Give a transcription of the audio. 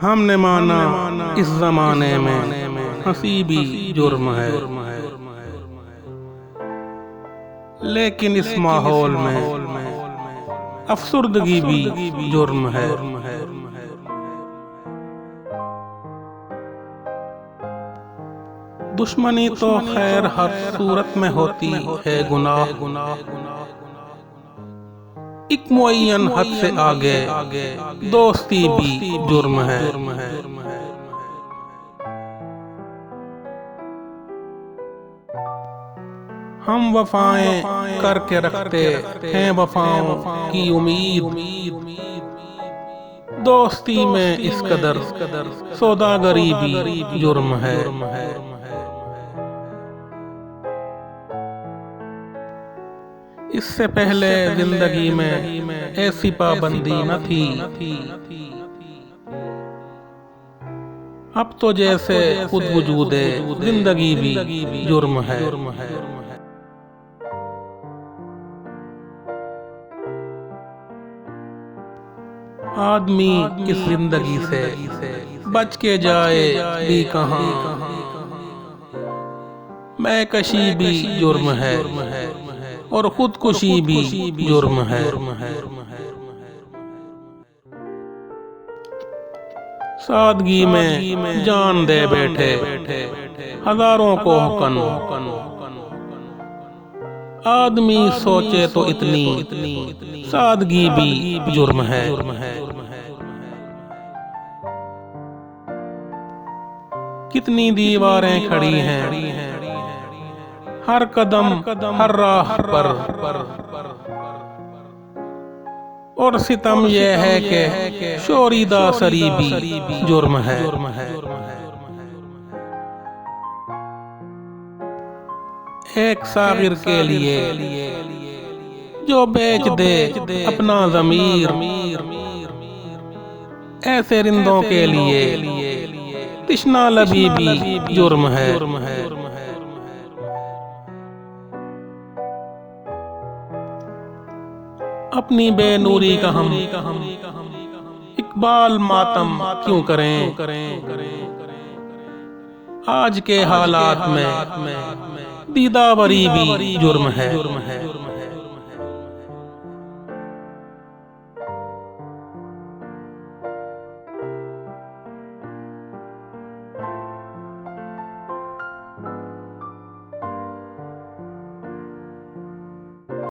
हमने माना इस जमाने में हंसी भी जुर्म है, लेकिन इस माहौल में अफसुर्दगी भी जुर्म है। दुश्मनी तो खैर हर सूरत में होती है गुनाह, एक मुअय्यन हद से आगे दोस्ती भी जुर्म है। हम वफाएं करके रखते हैं वफाओं की उम्मीद, दोस्ती में इस कदर सौदागरी भी जुर्म है। इससे पहले जिंदगी में ऐसी पाबंदी न थी, अब तो जैसे खुद वजूदे जिंदगी भी जुर्म है। आदमी इस जिंदगी से बच के जाए भी कहाँ, मैं कशी भी जुर्म है और खुदकुशी भी जुर्म है। सादगी में जान दे बैठे हजारों को हुक्म, आदमी सोचे तो इतनी सादगी भी जुर्म है। कितनी दीवारें खड़ी हैं हर कदम हर राह पर, और सितम यह है कि शोरीदा सरी भी जुर्म है। एक सागिर के लिए जो बेच दे अपना ज़मीर, ऐसे रिंदों के लिए तिश्ना लबी भी जुर्म है। अपनी बेनूरी का हम इकबाल मातम क्यों करें, आज के हालात में दीदावरी भी जुर्म है।